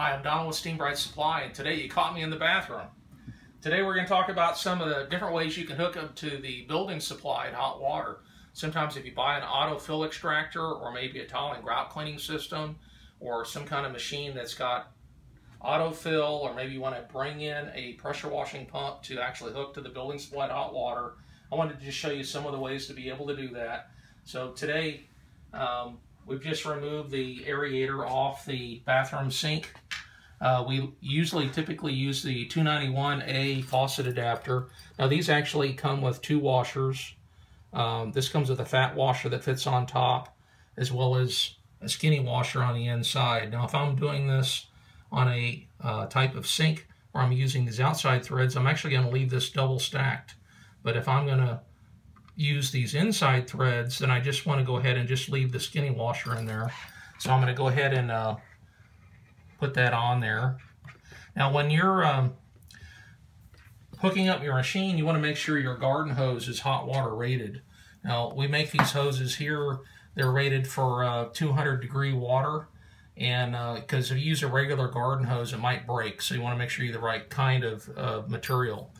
Hi, I'm Donald with Steam Bright Supply, and today you caught me in the bathroom. Today we're going to talk about some of the different ways you can hook up to the building supplied hot water. Sometimes if you buy an autofill extractor or maybe a tile and grout cleaning system or some kind of machine that's got autofill, or maybe you want to bring in a pressure washing pump to actually hook to the building supplied hot water, I wanted to just show you some of the ways to be able to do that. So today we've just removed the aerator off the bathroom sink. We typically use the 291A faucet adapter. Now these actually come with two washers. This comes with a fat washer that fits on top, as well as a skinny washer on the inside. Now if I'm doing this on a type of sink where I'm using these outside threads, I'm actually going to leave this double stacked. But if I'm going to use these inside threads, then I just want to go ahead and just leave the skinny washer in there. So I'm going to go ahead and put that on there. Now when you're hooking up your machine, you want to make sure your garden hose is hot water rated. Now we make these hoses here, they're rated for 200-degree water, and because if you use a regular garden hose it might break, so you want to make sure you have the right kind of material.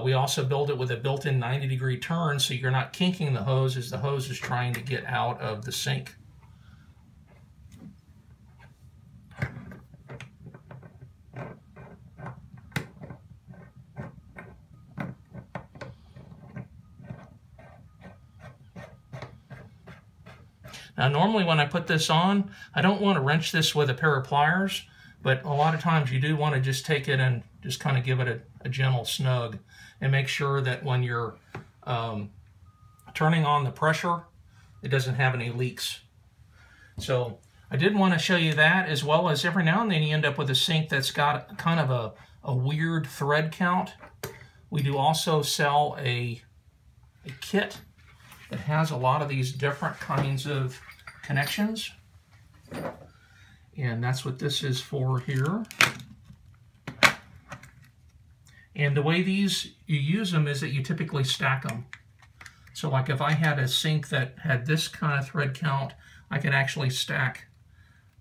We also build it with a built-in 90-degree turn, so you're not kinking the hose as the hose is trying to get out of the sink. Now normally when I put this on, I don't want to wrench this with a pair of pliers, but a lot of times you do want to just take it and just kind of give it a gentle snug and make sure that when you're turning on the pressure, it doesn't have any leaks. So I did want to show you that, as well as every now and then you end up with a sink that's got kind of a weird thread count. We do also sell a kit that has a lot of these different kinds of connections, and that's what this is for here. And the way you use them is that you typically stack them. So like if I had a sink that had this kind of thread count, I could actually stack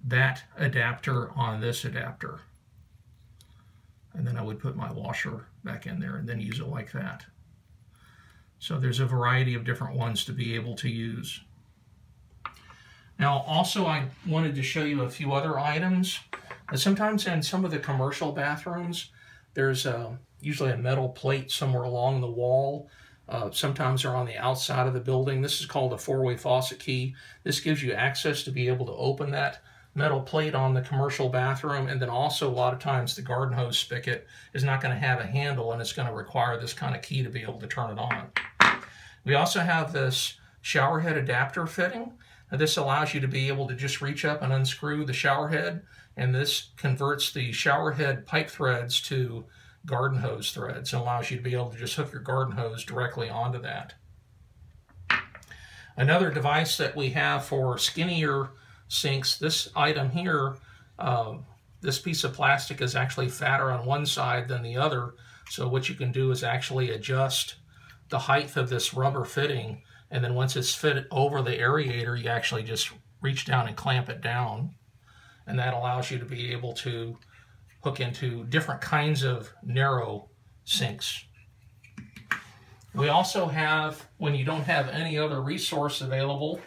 that adapter on this adapter, and then I would put my washer back in there and then use it like that. So there's a variety of different ones to be able to use. Now also I wanted to show you a few other items. Sometimes in some of the commercial bathrooms there's usually a metal plate somewhere along the wall. Sometimes they're on the outside of the building. This is called a four-way faucet key. This gives you access to be able to open that metal plate on the commercial bathroom, and then also a lot of times the garden hose spigot is not going to have a handle, and it's going to require this kind of key to be able to turn it on. We also have this shower head adapter fitting. Now, this allows you to be able to just reach up and unscrew the shower head, and this converts the shower head pipe threads to garden hose threads and allows you to be able to just hook your garden hose directly onto that. Another device that we have for skinnier sinks, this item here, this piece of plastic is actually fatter on one side than the other, so what you can do is actually adjust the height of this rubber fitting, and then once it's fit over the aerator, you actually just reach down and clamp it down, and that allows you to be able to hook into different kinds of narrow sinks. We also have, when you don't have any other resource available,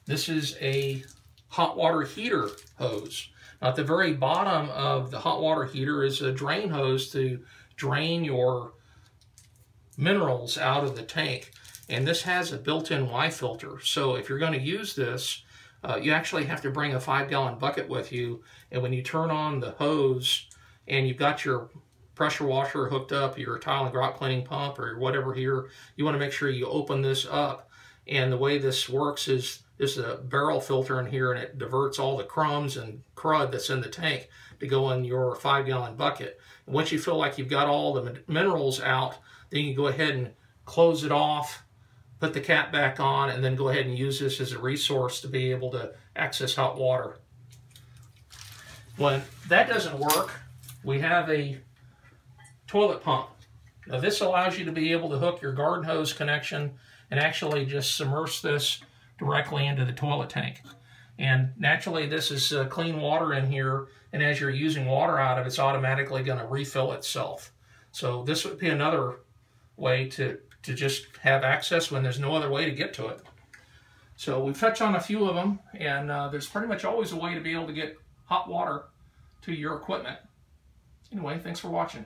this is a hot water heater hose. Now at the very bottom of the hot water heater is a drain hose to drain your minerals out of the tank. And this has a built-in Y filter. So if you're going to use this, you actually have to bring a 5-gallon bucket with you. And when you turn on the hose and you've got your pressure washer hooked up, your tile and grout cleaning pump or whatever here, you want to make sure you open this up. And the way this works is there's a barrel filter in here, and it diverts all the crumbs and crud that's in the tank to go in your 5-gallon bucket. And once you feel like you've got all the minerals out, then you can go ahead and close it off, put the cap back on, and then go ahead and use this as a resource to be able to access hot water. When that doesn't work, we have a toilet pump. Now this allows you to be able to hook your garden hose connection and actually just submerge this directly into the toilet tank. And naturally, this is clean water in here, and as you're using water out of it, it's automatically going to refill itself. So this would be another way to just have access when there's no other way to get to it. So we've touched on a few of them, and there's pretty much always a way to be able to get hot water to your equipment. Anyway, thanks for watching.